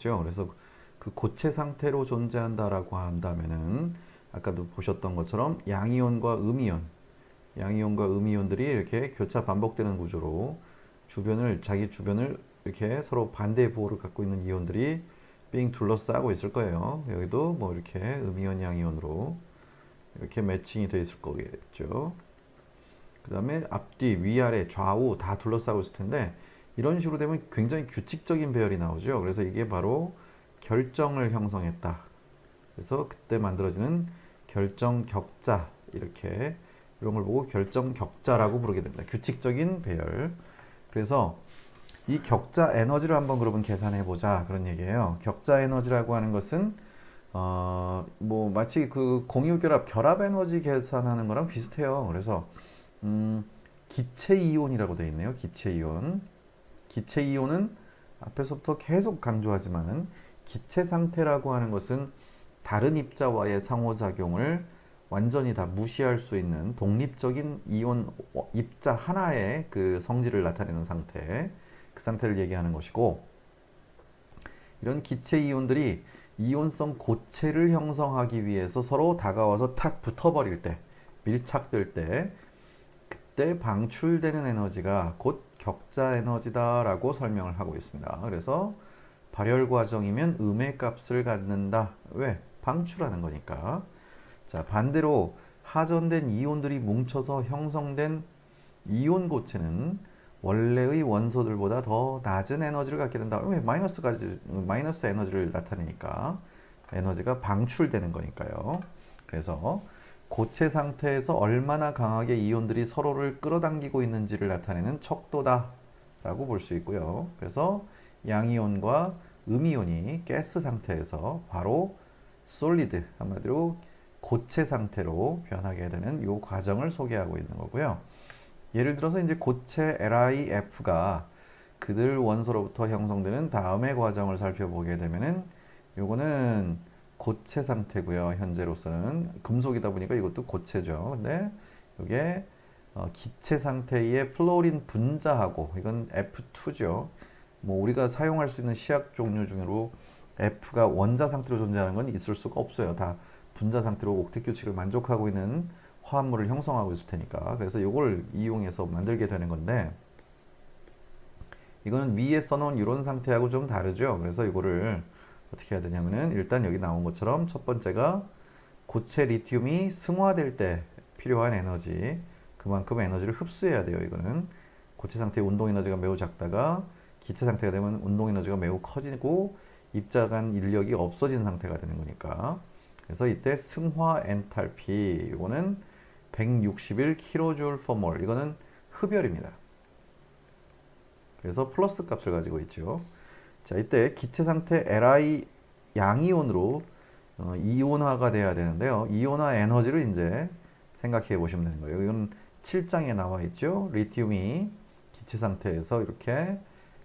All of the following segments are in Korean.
있죠. 그래서 그 고체 상태로 존재한다라고 한다면은 아까도 보셨던 것처럼 양이온과 음이온, 양이온과 음이온들이 이렇게 교차 반복되는 구조로 자기 주변을 이렇게 서로 반대의 부호를 갖고 있는 이온들이 빙 둘러싸고 있을 거예요. 여기도 뭐 이렇게 음이온, 양이온으로 이렇게 매칭이 되어 있을 거겠죠. 그 다음에 앞뒤, 위아래, 좌우 다 둘러싸고 있을 텐데 이런 식으로 되면 굉장히 규칙적인 배열이 나오죠. 그래서 이게 바로 결정을 형성했다. 그래서 그때 만들어지는 결정 격자, 이렇게 이런 걸 보고 결정 격자라고 부르게 됩니다. 규칙적인 배열. 그래서 이 격자 에너지를 한번 그러면 계산해 보자, 그런 얘기예요. 격자 에너지라고 하는 것은 뭐 마치 그 공유결합 결합 에너지 계산하는 거랑 비슷해요. 그래서 기체 이온이라고 되어 있네요. 기체 이온. 기체 이온은 앞에서부터 계속 강조하지만 기체 상태라고 하는 것은 다른 입자와의 상호작용을 완전히 다 무시할 수 있는 독립적인 이온 입자 하나의 그 성질을 나타내는 상태, 그 상태를 얘기하는 것이고, 이런 기체 이온들이 이온성 고체를 형성하기 위해서 서로 다가와서 탁 붙어버릴 때, 밀착될 때, 그때 방출되는 에너지가 곧 격자 에너지다라고 설명을 하고 있습니다. 그래서 발열 과정이면 음의 값을 갖는다. 왜? 방출하는 거니까. 자, 반대로 하전된 이온들이 뭉쳐서 형성된 이온 고체는 원래의 원소들보다 더 낮은 에너지를 갖게 된다. 왜? 마이너스 에너지를 나타내니까 에너지가 방출되는 거니까요. 그래서 고체 상태에서 얼마나 강하게 이온들이 서로를 끌어당기고 있는지를 나타내는 척도다 라고 볼 수 있고요. 그래서 양이온과 음이온이 가스 상태에서 바로 솔리드, 한마디로 고체 상태로 변하게 되는 이 과정을 소개하고 있는 거고요. 예를 들어서 이제 고체 LiF가 그들 원소로부터 형성되는 다음의 과정을 살펴보게 되면은 요거는 고체 상태고요. 현재로서는 금속이다 보니까 이것도 고체죠. 근데 이게 기체 상태의 플로린 분자하고, 이건 F2죠. 뭐 우리가 사용할 수 있는 시약 종류 중으로 F가 원자 상태로 존재하는 건 있을 수가 없어요. 다 분자 상태로 옥텟 규칙을 만족하고 있는 화합물을 형성하고 있을 테니까. 그래서 이걸 이용해서 만들게 되는 건데, 이거는 위에 써놓은 이런 상태하고 좀 다르죠. 그래서 이거를 어떻게 해야 되냐면은, 일단 여기 나온 것처럼 첫 번째가 고체 리튬이 승화될 때 필요한 에너지, 그만큼 에너지를 흡수해야 돼요. 이거는 고체 상태의 운동 에너지가 매우 작다가 기체 상태가 되면 운동 에너지가 매우 커지고 입자 간 인력이 없어진 상태가 되는 거니까. 그래서 이때 승화 엔탈피, 이거는 161kJ/mol, 이거는 흡열입니다. 그래서 플러스 값을 가지고 있죠. 자, 이때 기체 상태 Li 양이온으로 이온화가 돼야 되는데요. 이온화 에너지를 이제 생각해 보시면 되는 거예요. 이건 7장에 나와 있죠. 리튬이 기체 상태에서 이렇게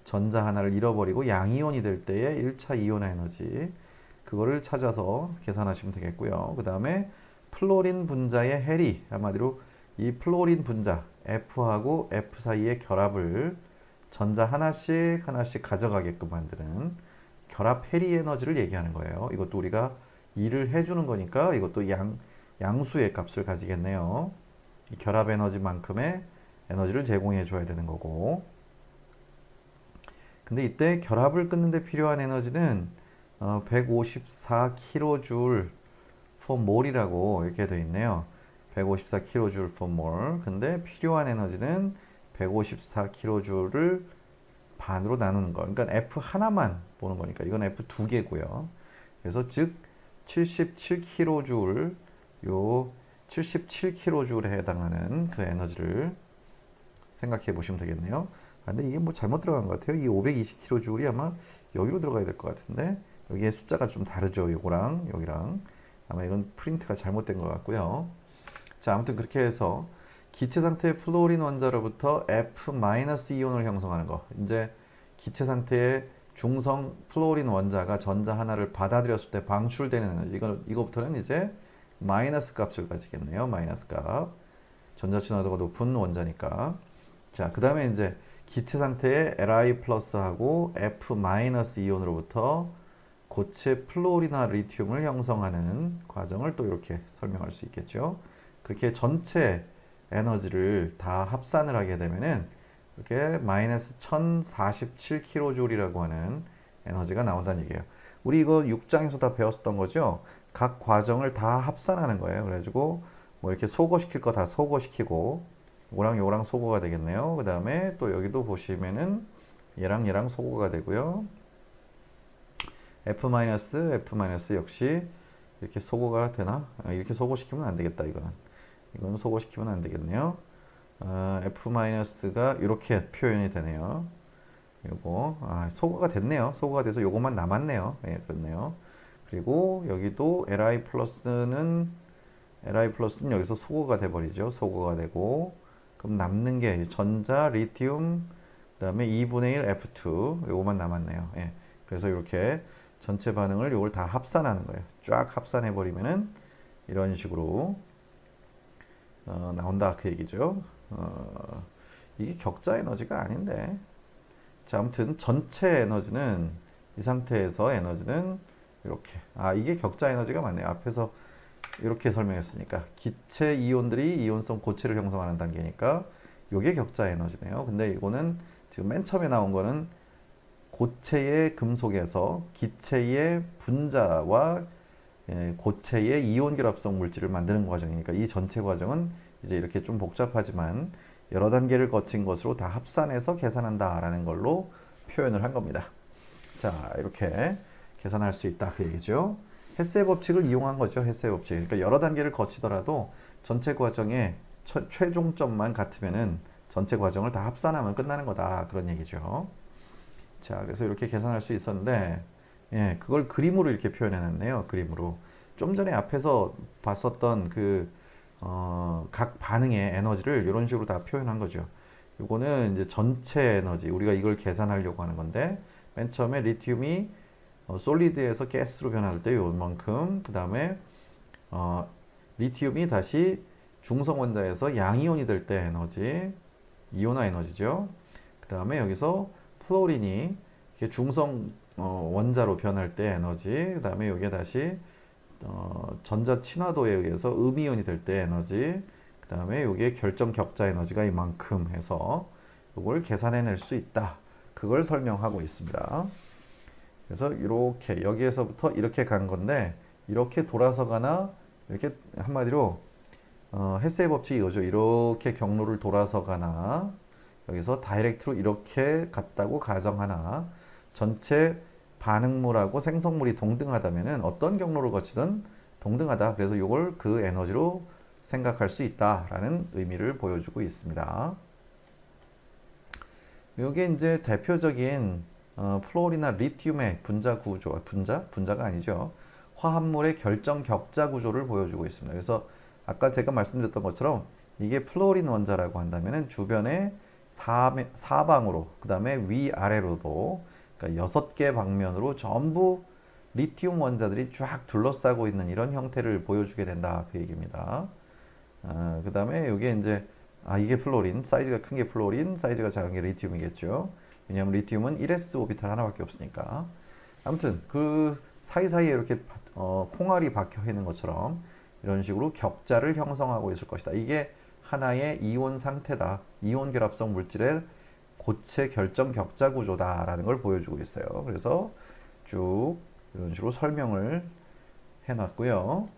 전자 하나를 잃어버리고 양이온이 될 때의 1차 이온화 에너지, 그거를 찾아서 계산하시면 되겠고요. 그 다음에 플로린 분자의 해리, 한마디로 이 플로린 분자 F하고 F 사이의 결합을 전자 하나씩 가져가게끔 만드는 결합 해리 에너지를 얘기하는 거예요. 이것도 우리가 일을 해주는 거니까 이것도 양수의 값을 가지겠네요. 이 결합 에너지만큼의 에너지를 제공해 줘야 되는 거고, 근데 이때 결합을 끊는 데 필요한 에너지는 154kJ/mol이라고 이렇게 되어 있네요. 154kJ/mol. 근데 필요한 에너지는 154kJ를 반으로 나누는 거. 그러니까 F 하나만 보는 거니까 이건 F 두 개고요. 그래서 즉 77kJ, 요 77kJ에 해당하는 그 에너지를 생각해 보시면 되겠네요. 근데 이게 뭐 잘못 들어간 것 같아요. 이 520kJ이 아마 여기로 들어가야 될 것 같은데, 여기에 숫자가 좀 다르죠. 요거랑 여기랑. 아마 이건 프린트가 잘못된 것 같고요. 자, 아무튼 그렇게 해서 기체 상태의 플로린 원자로부터 F-이온을 형성하는 거. 이제 기체 상태의 중성 플로린 원자가 전자 하나를 받아들였을 때 방출되는 에너지. 이거부터는 이제 마이너스 값을 가지겠네요. 마이너스 값. 전자 친화도가 높은 원자니까. 자, 그 다음에 이제 기체 상태의 Li 플러스하고 F 마이너스 이온으로부터 고체 플로리나 리튬을 형성하는 과정을 또 이렇게 설명할 수 있겠죠. 그렇게 전체 에너지를 다 합산을 하게 되면은 이렇게 마이너스 1047kJ이라고 하는 에너지가 나온다는 얘기예요. 우리 이거 6장에서 다 배웠었던 거죠. 각 과정을 다 합산하는 거예요. 그래가지고 뭐 이렇게 소거시킬 거 다 소거시키고 요랑 요랑 소거가 되겠네요. 그 다음에 또 여기도 보시면은 얘랑 얘랑 소거가 되고요. F- 역시 이렇게 소거가 되나? 이렇게 소거시키면 안 되겠다, 이거는 소거시키면 안 되겠네요. F-가 이렇게 표현이 되네요. 요거, 소거가 됐네요. 소거가 돼서 요것만 남았네요. 예, 그렇네요. 그리고 여기도 Li+는 여기서 소거가 돼 버리죠. 소거가 되고, 그럼 남는 게 전자, 리튬, 그 다음에 2분의 1 F2, 요것만 남았네요. 예. 그래서 이렇게 전체 반응을 요걸 다 합산하는 거예요. 쫙 합산해 버리면은 이런 식으로 나온다 그 얘기죠. 이게 격자 에너지가 아닌데. 자, 아무튼 전체 에너지는 이 상태에서 에너지는 이렇게. 이게 격자 에너지가 맞네요. 앞에서 이렇게 설명했으니까 기체 이온들이 이온성 고체를 형성하는 단계니까 이게 격자 에너지네요. 근데 이거는 지금 맨 처음에 나온 거는 고체의 금속에서 기체의 분자와 고체의 이온 결합성 물질을 만드는 과정이니까 이 전체 과정은 이제 이렇게 좀 복잡하지만 여러 단계를 거친 것으로 다 합산해서 계산한다라는 걸로 표현을 한 겁니다. 자, 이렇게 계산할 수 있다 그 얘기죠. 헤세의 법칙을 이용한 거죠. 헤세의 법칙. 그러니까 여러 단계를 거치더라도 전체 과정의 최종점만 같으면은 전체 과정을 다 합산하면 끝나는 거다 그런 얘기죠. 자, 그래서 이렇게 계산할 수 있었는데, 예, 그걸 그림으로 이렇게 표현해놨네요. 그림으로. 좀 전에 앞에서 봤었던 각 반응의 에너지를 이런 식으로 다 표현한 거죠. 요거는 이제 전체 에너지, 우리가 이걸 계산하려고 하는 건데, 맨 처음에 리튬이 솔리드에서 가스로 변할 때 요만큼, 그 다음에 리튬이 다시 중성 원자에서 양이온이 될 때 에너지, 이온화 에너지죠. 그 다음에 여기서 플로린이 중성 원자로 변할 때 에너지, 그 다음에 여기에 다시 전자 친화도에 의해서 음이온이 될 때 에너지, 그 다음에 여기에 결정 격자 에너지가 이만큼 해서 이걸 계산해낼 수 있다. 그걸 설명하고 있습니다. 그래서 이렇게 여기에서부터 이렇게 간 건데 이렇게 돌아서 가나 이렇게 한마디로 헤세의 법칙이 이거죠. 이렇게 경로를 돌아서 가나 여기서 다이렉트로 이렇게 갔다고 가정하나 전체 반응물하고 생성물이 동등하다면은 어떤 경로를 거치든 동등하다. 그래서 이걸 그 에너지로 생각할 수 있다라는 의미를 보여주고 있습니다. 이게 이제 대표적인 플로리나 리튬의 분자 구조, 분자가 아니죠. 화합물의 결정 격자 구조를 보여주고 있습니다. 그래서 아까 제가 말씀드렸던 것처럼 이게 플로린 원자라고 한다면은 주변에 사방으로, 그 다음에 위아래로도, 그러니까 6개 방면으로 전부 리튬 원자들이 쫙 둘러싸고 있는 이런 형태를 보여주게 된다. 그 얘기입니다. 그 다음에 이게 이제, 이게 플로린, 사이즈가 큰 게 플로린, 사이즈가 작은 게 리튬이겠죠. 왜냐하면 리튬은 1s 오비탈 하나밖에 없으니까. 아무튼 그 사이사이에 이렇게 콩알이 박혀 있는 것처럼 이런 식으로 격자를 형성하고 있을 것이다. 이게 하나의 이온 상태다. 이온 결합성 물질의 고체 결정 격자 구조다라는 걸 보여주고 있어요. 그래서 쭉 이런 식으로 설명을 해놨고요.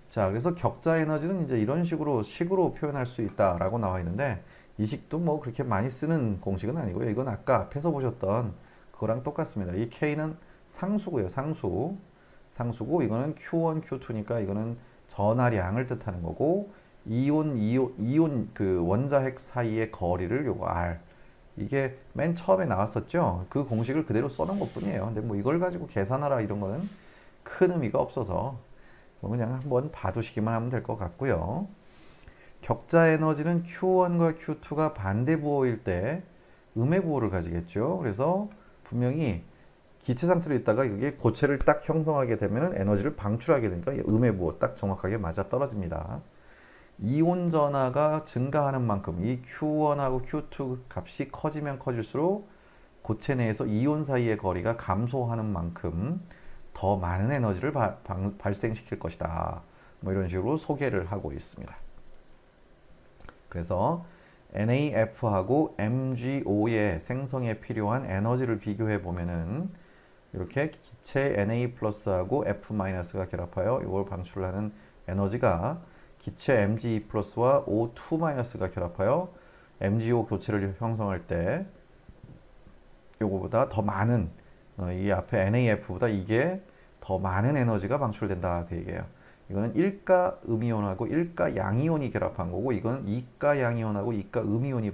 자, 그래서 격자 에너지는 이제 이런 식으로 표현할 수 있다라고 나와 있는데 이 식도 뭐 그렇게 많이 쓰는 공식은 아니고요. 이건 아까 앞에서 보셨던 그거랑 똑같습니다. 이 K는 상수고요. 상수고 이거는 Q1, Q2니까 이거는 전하량을 뜻하는 거고 이온 그 원자핵 사이의 거리를 요거 R. 이게 맨 처음에 나왔었죠. 그 공식을 그대로 써놓은 것뿐이에요. 근데 뭐 이걸 가지고 계산하라 이런 거는 큰 의미가 없어서 그냥 한번 봐두시기만 하면 될 것 같고요. 격자 에너지는 Q1과 Q2가 반대 부호일 때 음의 부호를 가지겠죠. 그래서 분명히 기체 상태로 있다가 이게 고체를 딱 형성하게 되면 에너지를 방출하게 되니까 음의 부호 딱 정확하게 맞아 떨어집니다. 이온 전하가 증가하는 만큼 이 Q1하고 Q2 값이 커지면 커질수록 고체 내에서 이온 사이의 거리가 감소하는 만큼 더 많은 에너지를 발생시킬 것이다. 뭐 이런 식으로 소개를 하고 있습니다. 그래서 NAF하고 MgO의 생성에 필요한 에너지를 비교해 보면은 이렇게 기체 Na 플러스하고 F-가 결합하여 이걸 방출하는 에너지가 기체 Mge 플러스와 O2-가 결합하여 MgO 교체를 형성할 때 요거보다 더 많은 이 앞에 NAF보다 이게 더 많은 에너지가 방출된다 그 얘기예요. 이거는 1가 음이온하고 1가 양이온이 결합한 거고 이거는 2가 양이온하고 2가 음이온이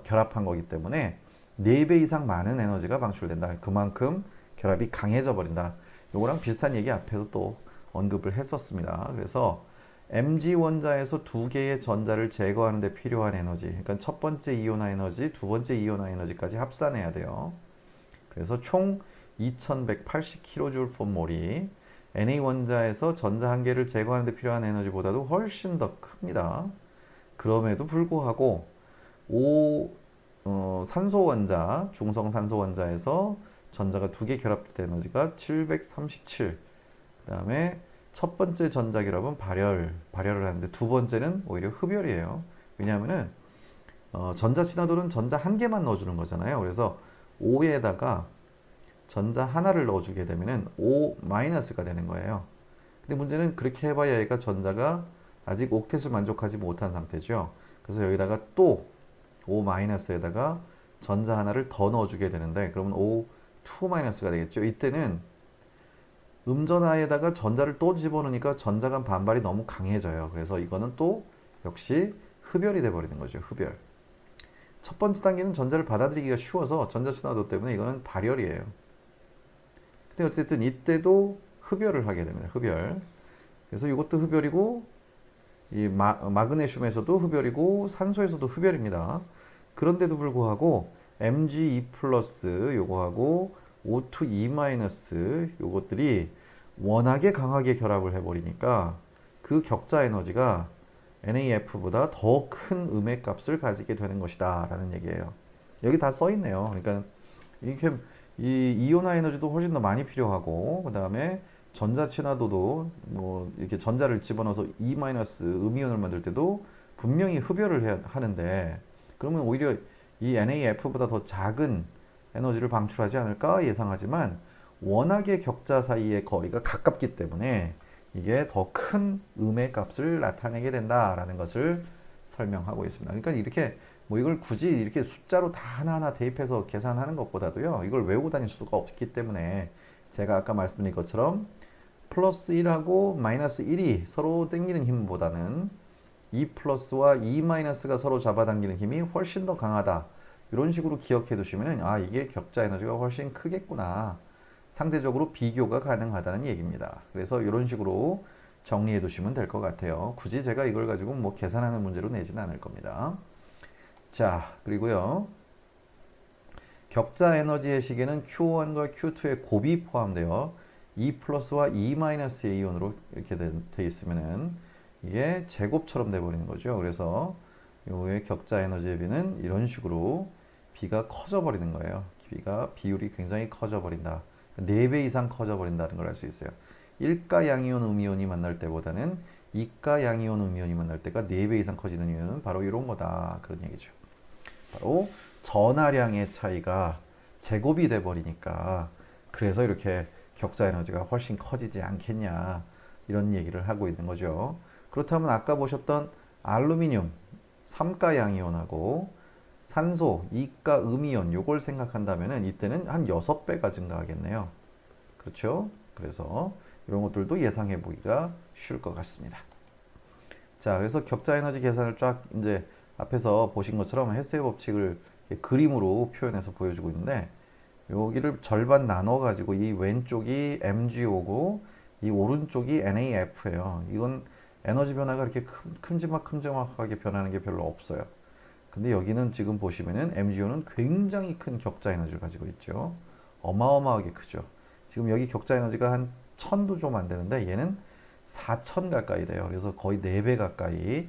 결합한 거기 때문에 4배 이상 많은 에너지가 방출된다. 그만큼 결합이 강해져 버린다. 요거랑 비슷한 얘기 앞에서 또 언급을 했었습니다. 그래서 Mg 원자에서 두 개의 전자를 제거하는 데 필요한 에너지, 그러니까 첫 번째 이온화 에너지, 두 번째 이온화 에너지까지 합산해야 돼요. 그래서 총 2180kJ/몰이 Na 원자에서 전자 한 개를 제거하는 데 필요한 에너지보다도 훨씬 더 큽니다. 그럼에도 불구하고 산소 원자, 중성 산소 원자에서 전자가 두 개 결합될 때 에너지가 737. 그 다음에 첫 번째 전자 결합은 발열을 하는데 두 번째는 오히려 흡열이에요. 왜냐하면은 전자 친화도는 전자 한 개만 넣어주는 거잖아요. 그래서 O에다가 전자 하나를 넣어주게 되면은 O-가 되는 거예요. 근데 문제는 그렇게 해봐야 얘가 전자가 아직 옥텟을 만족하지 못한 상태죠. 그래서 여기다가 또 O-에다가 전자 하나를 더 넣어주게 되는데 그러면 O2-가 되겠죠. 이때는 음전하에다가 전자를 또 집어넣으니까 전자 간 반발이 너무 강해져요. 그래서 이거는 또 역시 흡열이 돼버리는 거죠. 흡열. 첫 번째 단계는 전자를 받아들이기가 쉬워서 전자 친화도 때문에 이거는 발열이에요. 근데 어쨌든 이때도 흡열을 하게 됩니다. 흡열. 그래서 이것도 흡열이고 이 마그네슘에서도 흡열이고 산소에서도 흡열입니다. 그런데도 불구하고 Mge 플러스 요거하고 O2e- 요것들이 워낙에 강하게 결합을 해버리니까 그 격자 에너지가 NAF보다 더 큰 음의 값을 가지게 되는 것이다 라는 얘기예요. 여기 다 써있네요. 그러니까 이렇게 이 이온화 에너지도 훨씬 더 많이 필요하고 그 다음에 전자 친화도도 뭐 이렇게 전자를 집어넣어서 E- 음이온을 만들 때도 분명히 흡열을 하는데 그러면 오히려 이 NAF보다 더 작은 에너지를 방출하지 않을까 예상하지만 워낙에 격자 사이의 거리가 가깝기 때문에 이게 더 큰 음의 값을 나타내게 된다라는 것을 설명하고 있습니다. 그러니까 이렇게 뭐 이걸 굳이 이렇게 숫자로 다 하나하나 대입해서 계산하는 것보다도요. 이걸 외우고 다닐 수가 없기 때문에 제가 아까 말씀드린 것처럼 플러스 1하고 마이너스 1이 서로 당기는 힘보다는 2 플러스와 2 마이너스가 서로 잡아당기는 힘이 훨씬 더 강하다. 이런 식으로 기억해 두시면은 아 이게 격자 에너지가 훨씬 크겠구나. 상대적으로 비교가 가능하다는 얘기입니다. 그래서 이런 식으로 정리해 두시면 될 것 같아요. 굳이 제가 이걸 가지고 뭐 계산하는 문제로 내지는 않을 겁니다. 자, 그리고요. 격자 에너지의 시계는 Q1과 Q2의 곱이 포함되어 E 플러스와 E 마이너스의 이온으로 이렇게 돼 있으면은 이게 제곱처럼 돼 버리는 거죠. 그래서 요의 격자 에너지의 비는 이런 식으로 비가 커져 버리는 거예요. 비율이 굉장히 커져 버린다. 4배 이상 커져 버린다는 걸 알 수 있어요. 1가 양이온 음이온이 만날 때보다는 2가 양이온 음이온이 만날 때가 4배 이상 커지는 이유는 바로 이런 거다. 그런 얘기죠. 바로 전하량의 차이가 제곱이 돼 버리니까 그래서 이렇게 격자 에너지가 훨씬 커지지 않겠냐 이런 얘기를 하고 있는 거죠. 그렇다면 아까 보셨던 알루미늄 3가 양이온하고 산소 2가 음이온 요걸 생각한다면 이때는 한 6배가 증가하겠네요. 그렇죠? 그래서 이런 것들도 예상해 보기가 쉬울 것 같습니다. 자, 그래서 격자 에너지 계산을 쫙 이제 앞에서 보신 것처럼 헤스의 법칙을 그림으로 표현해서 보여주고 있는데 여기를 절반 나눠 가지고 이 왼쪽이 MgO고 이 오른쪽이 NAF예요. 이건 에너지 변화가 그렇게 큼지막하게 변하는 게 별로 없어요. 근데 여기는 지금 보시면은 MgO는 굉장히 큰 격자 에너지를 가지고 있죠. 어마어마하게 크죠. 지금 여기 격자 에너지가 한 1000도 좀 안 되는데 얘는 4000 가까이 돼요. 그래서 거의 4배 가까이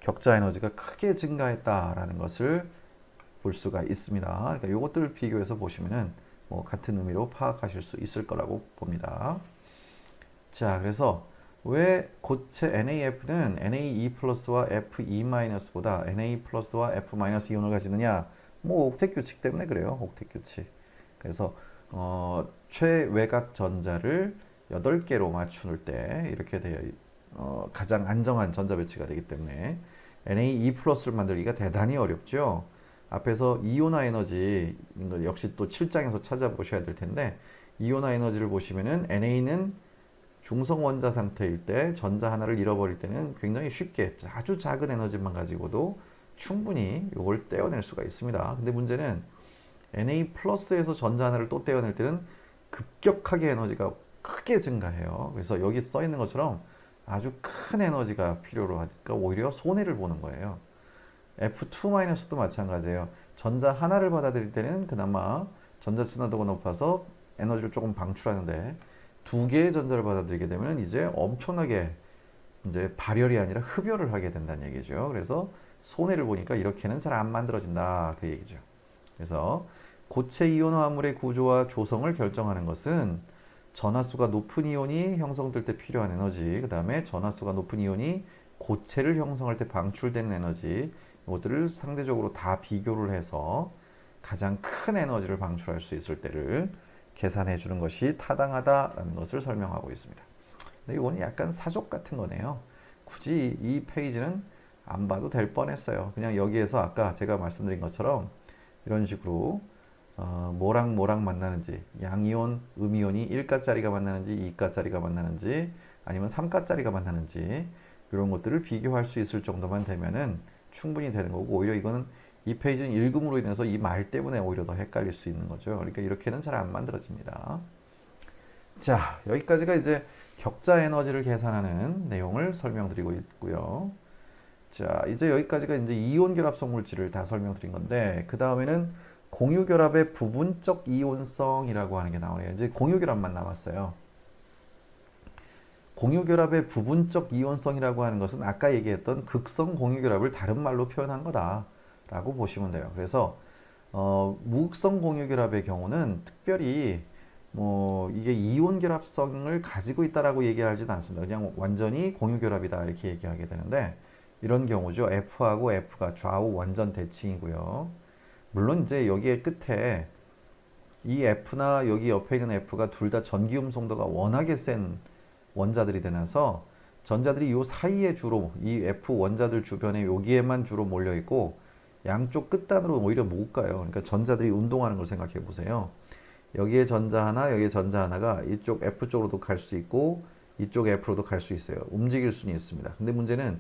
격자 에너지가 크게 증가했다라는 것을 볼 수가 있습니다. 그러니까 이것들 비교해서 보시면은 뭐 같은 의미로 파악하실 수 있을 거라고 봅니다. 자, 그래서 왜 고체 NaF는 Na2 플러스와 Fe 마이너스보다 Na 플러스와 F 마이너스 이온을 가지느냐? 뭐 옥텟 규칙 때문에 그래요. 옥텟 규칙. 그래서 최외곽 전자를 8개로 맞출 때 이렇게 되어 가장 안정한 전자 배치가 되기 때문에 Na2 플러스를 만들기가 대단히 어렵죠. 앞에서 이온화 에너지 역시 또 7장에서 찾아보셔야 될 텐데 이온화 에너지를 보시면은 Na는 중성 원자 상태일 때 전자 하나를 잃어버릴 때는 굉장히 쉽게 아주 작은 에너지만 가지고도 충분히 이걸 떼어낼 수가 있습니다. 근데 문제는 Na 플러스에서 전자 하나를 또 떼어낼 때는 급격하게 에너지가 크게 증가해요. 그래서 여기 써 있는 것처럼 아주 큰 에너지가 필요로 하니까 오히려 손해를 보는 거예요. F2-도 마찬가지예요. 전자 하나를 받아들일 때는 그나마 전자 친화도가 높아서 에너지를 조금 방출하는데 2개의 전자를 받아들이게 되면 이제 엄청나게 이제 발열이 아니라 흡열을 하게 된다는 얘기죠. 그래서 손해를 보니까 이렇게는 잘 안 만들어진다 그 얘기죠. 그래서 고체 이온 화합물의 구조와 조성을 결정하는 것은 전하수가 높은 이온이 형성될 때 필요한 에너지, 그 다음에 전하수가 높은 이온이 고체를 형성할 때 방출되는 에너지, 이것들을 상대적으로 다 비교를 해서 가장 큰 에너지를 방출할 수 있을 때를 계산해 주는 것이 타당하다라는 것을 설명하고 있습니다. 근데 이거는 약간 사족 같은 거네요. 굳이 이 페이지는 안 봐도 될 뻔했어요. 그냥 여기에서 아까 제가 말씀드린 것처럼 이런 식으로 뭐랑 뭐랑 만나는지, 양이온, 음이온이 1가짜리가 만나는지 2가짜리가 만나는지 아니면 3가짜리가 만나는지 이런 것들을 비교할 수 있을 정도만 되면은 충분히 되는 거고, 오히려 이거는 이 페이지는 읽음으로 인해서 이 말 때문에 오히려 더 헷갈릴 수 있는 거죠. 그러니까 이렇게는 잘 안 만들어집니다. 자, 여기까지가 이제 격자 에너지를 계산하는 내용을 설명드리고 있고요. 자, 이제 여기까지가 이제 이온 결합성 물질을 다 설명드린 건데, 그 다음에는 공유 결합의 부분적 이온성이라고 하는 게 나오네요. 이제 공유 결합만 남았어요. 공유 결합의 부분적 이온성이라고 하는 것은 아까 얘기했던 극성 공유 결합을 다른 말로 표현한 거다라고 보시면 돼요. 그래서 무극성 공유 결합의 경우는 특별히 뭐 이게 이온 결합성을 가지고 있다라고 얘기하지는 않습니다. 그냥 완전히 공유 결합이다 이렇게 얘기하게 되는데, 이런 경우죠. F하고 F가 좌우 완전 대칭이고요. 물론 이제 여기에 끝에 이 F나 여기 옆에 있는 F가 둘 다 전기음 송도가 워낙에 센 원자들이 되면서 전자들이 이 사이에 주로 이 F 원자들 주변에 여기에만 주로 몰려 있고 양쪽 끝단으로 오히려 못 가요. 그러니까 전자들이 운동하는 걸 생각해 보세요. 여기에 전자 하나, 여기에 전자 하나가 이쪽 F 쪽으로도 갈 수 있고 이쪽 F로도 갈 수 있어요. 움직일 수는 있습니다. 근데 문제는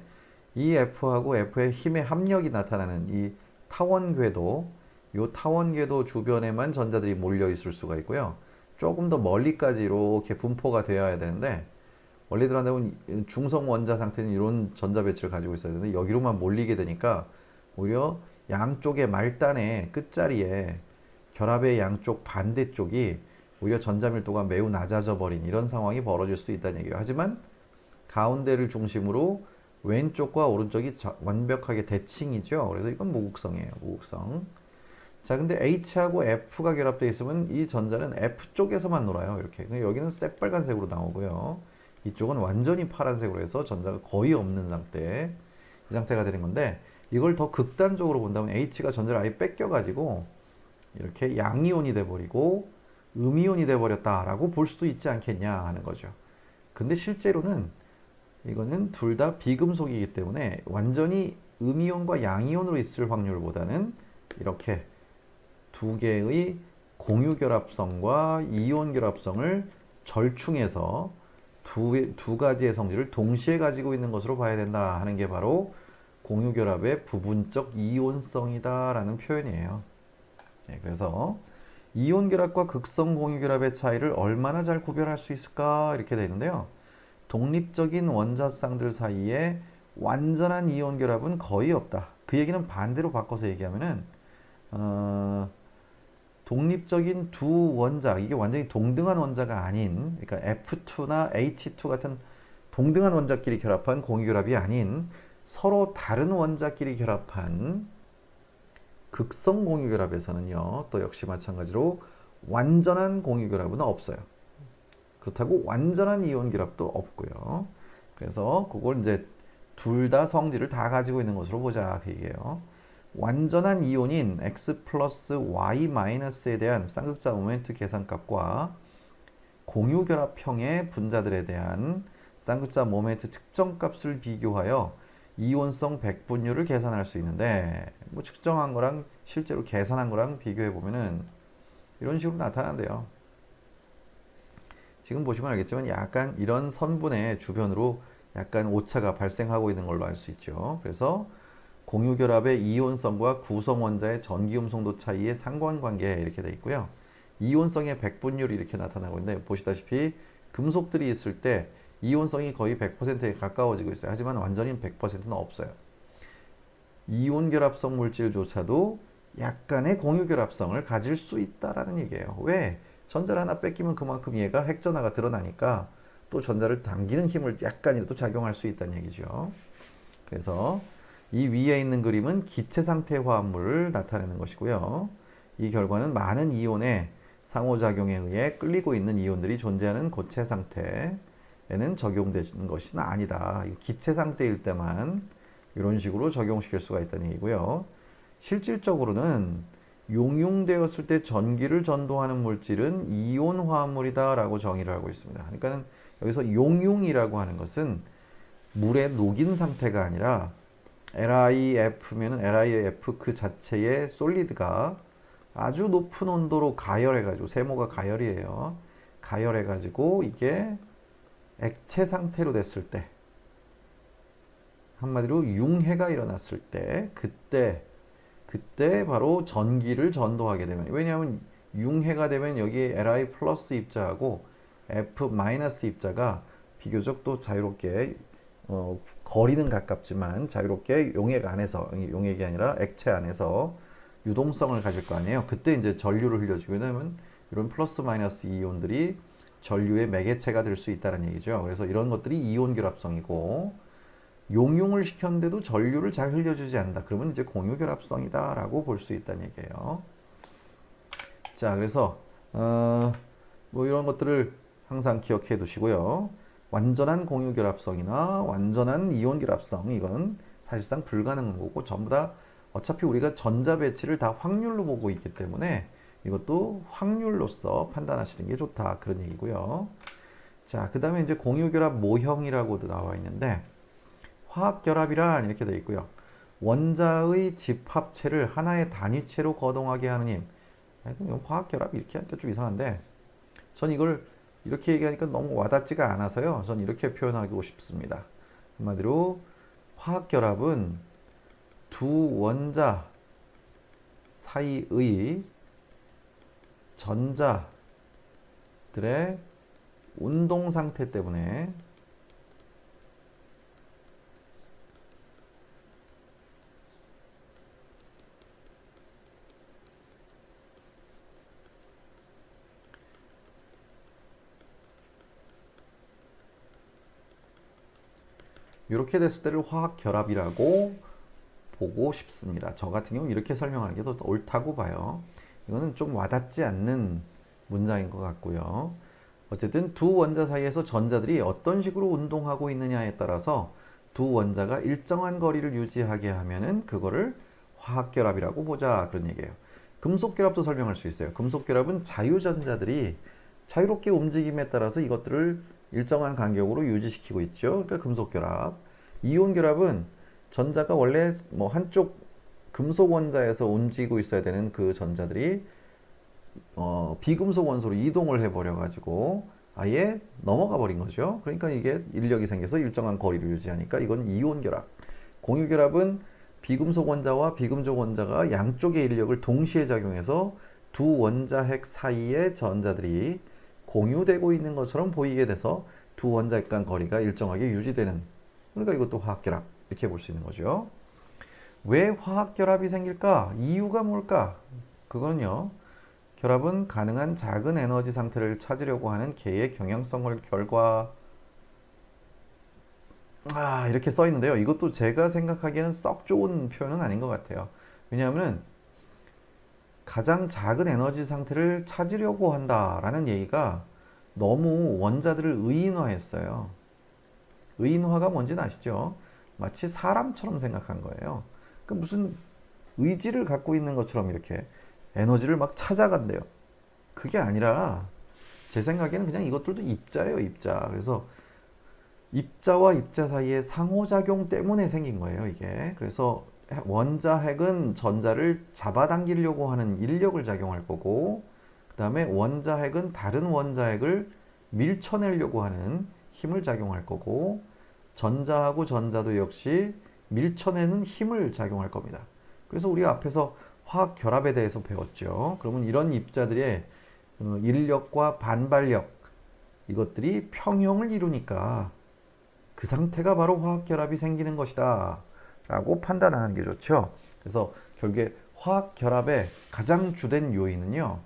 이 F하고 F의 힘의 합력이 나타나는 이 타원 궤도 주변에만 전자들이 몰려 있을 수가 있고요. 조금 더 멀리까지 이렇게 분포가 되어야 되는데, 원리대로 한다면 중성 원자 상태는 이런 전자 배치를 가지고 있어야 되는데 여기로만 몰리게 되니까 오히려 양쪽의 말단의 끝자리에 결합의 양쪽 반대쪽이 오히려 전자 밀도가 매우 낮아져 버린 이런 상황이 벌어질 수도 있다는 얘기예요. 하지만 가운데를 중심으로 왼쪽과 오른쪽이 완벽하게 대칭이죠. 그래서 이건 무극성이에요. 무극성. 자, 근데 H하고 F가 결합되어 있으면 이 전자는 F 쪽에서만 놀아요. 이렇게. 여기는 새빨간색으로 나오고요. 이쪽은 완전히 파란색으로 해서 전자가 거의 없는 상태. 이 상태가 되는 건데, 이걸 더 극단적으로 본다면 H가 전자를 아예 뺏겨가지고 이렇게 양이온이 돼버리고 음이온이 돼버렸다라고 볼 수도 있지 않겠냐 하는 거죠. 근데 실제로는 이거는 둘 다 비금속이기 때문에 완전히 음이온과 양이온으로 있을 확률보다는 이렇게 두 개의 공유 결합성과 이온 결합성을 절충해서 두 가지의 성질을 동시에 가지고 있는 것으로 봐야 된다 하는 게 바로 공유 결합의 부분적 이온성이다라는 표현이에요. 네, 그래서 이온 결합과 극성 공유 결합의 차이를 얼마나 잘 구별할 수 있을까 이렇게 되는데요. 독립적인 원자쌍들 사이에 완전한 이온 결합은 거의 없다. 그 얘기는 반대로 바꿔서 얘기하면은 독립적인 두 원자, 이게 완전히 동등한 원자가 아닌, 그러니까 F2나 H2 같은 동등한 원자끼리 결합한 공유결합이 아닌 서로 다른 원자끼리 결합한 극성 공유결합에서는요, 또 역시 마찬가지로 완전한 공유결합은 없어요. 그렇다고 완전한 이온 결합도 없고요. 그래서 그걸 이제 둘 다 성질을 다 가지고 있는 것으로 보자 그 얘기예요. 완전한 이온인 x 플러스 y 마이너스에 대한 쌍극자 모멘트 계산값과 공유결합형의 분자들에 대한 쌍극자 모멘트 측정값을 비교하여 이온성 백분율을 계산할 수 있는데, 뭐 측정한 거랑 실제로 계산한 거랑 비교해 보면은 이런 식으로 나타난대요. 지금 보시면 알겠지만 약간 이런 선분의 주변으로 약간 오차가 발생하고 있는 걸로 알 수 있죠. 그래서 공유결합의 이온성과 구성원자의 전기음성도 차이의 상관관계 이렇게 돼 있고요. 이온성의 백분율이 이렇게 나타나고 있는데, 보시다시피 금속들이 있을 때 이온성이 거의 100%에 가까워지고 있어요. 하지만 완전히 100%는 없어요. 이온결합성 물질조차도 약간의 공유결합성을 가질 수 있다라는 얘기예요. 왜? 전자를 하나 뺏기면 그만큼 얘가 핵전하가 드러나니까 또 전자를 당기는 힘을 약간이라도 작용할 수 있다는 얘기죠. 그래서 이 위에 있는 그림은 기체 상태 화합물을 나타내는 것이고요. 이 결과는 많은 이온의 상호작용에 의해 끌리고 있는 이온들이 존재하는 고체 상태에는 적용되는 것은 아니다. 기체 상태일 때만 이런 식으로 적용시킬 수가 있다는 얘기고요. 실질적으로는 용융되었을 때 전기를 전도하는 물질은 이온 화합물이다 라고 정의를 하고 있습니다. 그러니까 여기서 용융이라고 하는 것은 물에 녹인 상태가 아니라 LiF면 LiF 그 자체의 솔리드가 아주 높은 온도로 가열해가지고, 세모가 가열이에요. 가열해가지고 이게 액체 상태로 됐을 때, 한마디로 융해가 일어났을 때, 그때 바로 전기를 전도하게 되면, 왜냐하면 융해가 되면 여기 Li 플러스 입자하고 F 마이너스 입자가 비교적 또 자유롭게 거리는 가깝지만 자유롭게 용액 안에서, 용액이 아니라 액체 안에서 유동성을 가질 거 아니에요. 그때 이제 전류를 흘려주게 되면 이런 플러스 마이너스 이온들이 전류의 매개체가 될 수 있다는 얘기죠. 그래서 이런 것들이 이온 결합성이고, 용융을 시켰는데도 전류를 잘 흘려주지 않는다. 그러면 이제 공유 결합성이다 라고 볼 수 있다는 얘기예요. 자, 그래서 뭐 이런 것들을 항상 기억해 두시고요. 완전한 공유 결합성이나 완전한 이온 결합성, 이건 사실상 불가능한 거고, 전부 다 어차피 우리가 전자 배치를 다 확률로 보고 있기 때문에 이것도 확률로서 판단하시는 게 좋다, 그런 얘기고요. 자, 그 다음에 이제 공유 결합 모형이라고도 나와 있는데, 화학 결합이란 이렇게 되어 있고요. 원자의 집합체를 하나의 단위체로 거동하게 하는 힘. 화학 결합 이렇게 하니까 좀 이상한데, 전 이걸 이렇게 얘기하니까 너무 와닿지가 않아서요. 전 이렇게 표현하고 싶습니다. 한마디로 화학 결합은 두 원자 사이의 전자들의 운동 상태 때문에 이렇게 됐을 때를 화학 결합이라고 보고 싶습니다. 저 같은 경우 이렇게 설명하는 게 더 옳다고 봐요. 이거는 좀 와닿지 않는 문장인 것 같고요. 어쨌든 두 원자 사이에서 전자들이 어떤 식으로 운동하고 있느냐에 따라서 두 원자가 일정한 거리를 유지하게 하면은 그거를 화학결합이라고 보자, 그런 얘기예요. 금속결합도 설명할 수 있어요. 금속결합은 자유전자들이 자유롭게 움직임에 따라서 이것들을 일정한 간격으로 유지시키고 있죠. 그러니까 금속결합. 이온결합은 전자가 원래 뭐 한쪽 금속 원자에서 움직이고 있어야 되는 그 전자들이 비금속 원소로 이동을 해버려 가지고 아예 넘어가 버린 거죠. 그러니까 이게 인력이 생겨서 일정한 거리를 유지하니까 이건 이온 결합. 공유 결합은 비금속 원자와 비금속 원자가 양쪽의 인력을 동시에 작용해서 두 원자 핵 사이의 전자들이 공유되고 있는 것처럼 보이게 돼서 두 원자 핵 간 거리가 일정하게 유지되는, 그러니까 이것도 화학 결합 이렇게 볼 수 있는 거죠. 왜 화학 결합이 생길까? 이유가 뭘까? 그거는요, 결합은 가능한 작은 에너지 상태를 찾으려고 하는 개의 경향성을 결과, 이렇게 써 있는데요. 이것도 제가 생각하기에는 썩 좋은 표현은 아닌 것 같아요. 왜냐하면 가장 작은 에너지 상태를 찾으려고 한다라는 얘기가 너무 원자들을 의인화했어요. 의인화가 뭔지는 아시죠? 마치 사람처럼 생각한 거예요. 그 무슨 의지를 갖고 있는 것처럼 이렇게 에너지를 막 찾아간대요. 그게 아니라 제 생각에는 그냥 이것들도 입자예요, 입자. 그래서 입자와 입자 사이의 상호작용 때문에 생긴 거예요, 이게. 그래서 원자 핵은 전자를 잡아당기려고 하는 인력을 작용할 거고, 그 다음에 원자 핵은 다른 원자 핵을 밀쳐내려고 하는 힘을 작용할 거고, 전자하고 전자도 역시 밀쳐내는 힘을 작용할 겁니다. 그래서 우리가 앞에서 화학 결합에 대해서 배웠죠. 그러면 이런 입자들의 인력과 반발력, 이것들이 평형을 이루니까 그 상태가 바로 화학 결합이 생기는 것이다 라고 판단하는 게 좋죠. 그래서 결국에 화학 결합의 가장 주된 요인은요,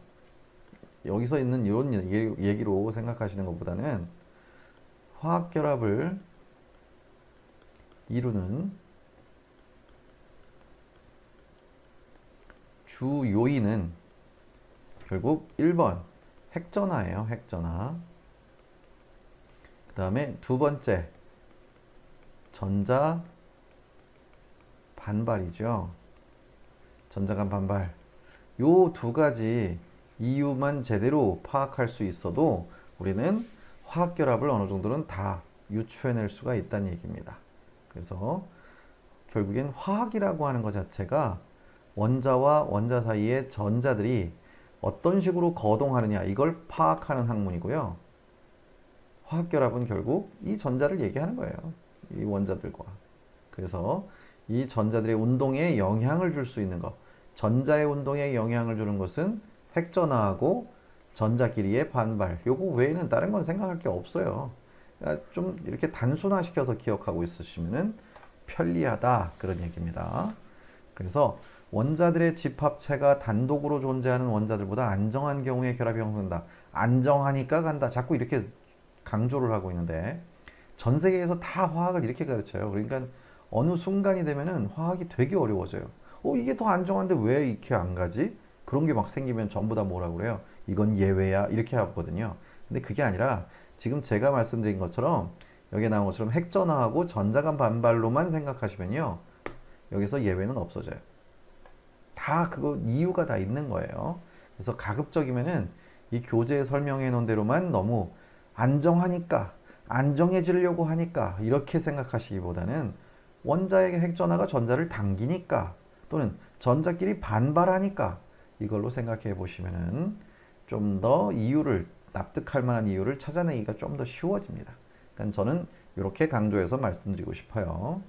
여기서 있는 이런 얘기로 생각하시는 것보다는 화학 결합을 이루는 주 요인은 결국 1번 핵전화예요. 핵전화. 그 다음에 두 번째 전자 반발이죠. 전자 간 반발. 요 두 가지 이유만 제대로 파악할 수 있어도 우리는 화학 결합을 어느 정도는 다 유추해낼 수가 있다는 얘기입니다. 그래서 결국엔 화학이라고 하는 것 자체가 원자와 원자 사이의 전자들이 어떤 식으로 거동하느냐, 이걸 파악하는 학문이고요. 화학 결합은 결국 이 전자를 얘기하는 거예요. 이 원자들과. 그래서 이 전자들의 운동에 영향을 줄 수 있는 것, 전자의 운동에 영향을 주는 것은 핵전화하고 전자끼리의 반발, 요거 외에는 다른 건 생각할 게 없어요. 그러니까 좀 이렇게 단순화시켜서 기억하고 있으시면 편리하다, 그런 얘기입니다. 그래서 원자들의 집합체가 단독으로 존재하는 원자들보다 안정한 경우에 결합이 형성된다. 안정하니까 간다. 자꾸 이렇게 강조를 하고 있는데 전 세계에서 다 화학을 이렇게 가르쳐요. 그러니까 어느 순간이 되면은 화학이 되게 어려워져요. 이게 더 안정한데 왜 이렇게 안 가지? 그런 게 막 생기면 전부 다 뭐라고 그래요? 이건 예외야. 이렇게 하거든요. 근데 그게 아니라 지금 제가 말씀드린 것처럼 여기에 나온 것처럼 핵전화하고 전자간 반발로만 생각하시면요, 여기서 예외는 없어져요. 다 그거 이유가 다 있는 거예요. 그래서 가급적이면은 이 교재에 설명해 놓은 대로만 너무 안정하니까, 안정해지려고 하니까 이렇게 생각하시기보다는 원자의 핵전화가 전자를 당기니까, 또는 전자끼리 반발하니까, 이걸로 생각해 보시면은 좀 더 이유를, 납득할 만한 이유를 찾아내기가 좀 더 쉬워집니다. 그러니까 저는 이렇게 강조해서 말씀드리고 싶어요.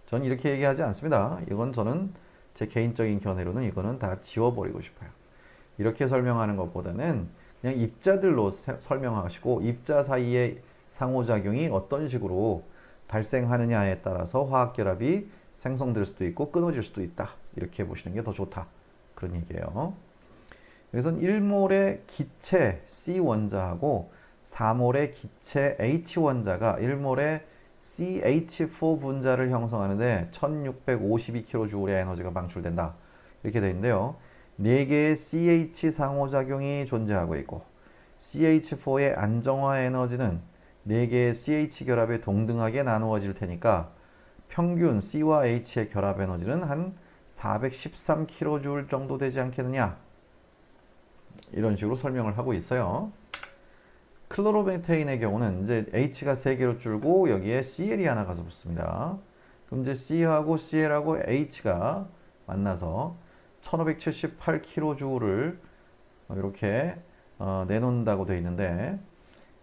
저는 이렇게 얘기하지 않습니다. 이건 저는 제 개인적인 견해로는 이거는 다 지워버리고 싶어요. 이렇게 설명하는 것보다는 그냥 입자들로 설명하시고 입자 사이의 상호작용이 어떤 식으로 발생하느냐에 따라서 화학결합이 생성될 수도 있고 끊어질 수도 있다. 이렇게 보시는 게 더 좋다. 그런 얘기예요. 그래서 1몰의 기체 C 원자하고 4몰의 기체 H 원자가 1몰의 CH4 분자를 형성하는데 1652kJ의 에너지가 방출된다. 이렇게 되어 있는데요. 4개의 CH 상호작용이 존재하고 있고 CH4의 안정화 에너지는 4개의 CH 결합에 동등하게 나누어질 테니까 평균 C와 H의 결합 에너지는 한 413kJ 정도 되지 않겠느냐. 이런 식으로 설명을 하고 있어요. 클로로메테인의 경우는 이제 H가 3개로 줄고 여기에 Cl이 하나 가서 붙습니다. 그럼 이제 C하고 Cl하고 H가 만나서 1578kJ를 이렇게 내놓는다고 되어 있는데,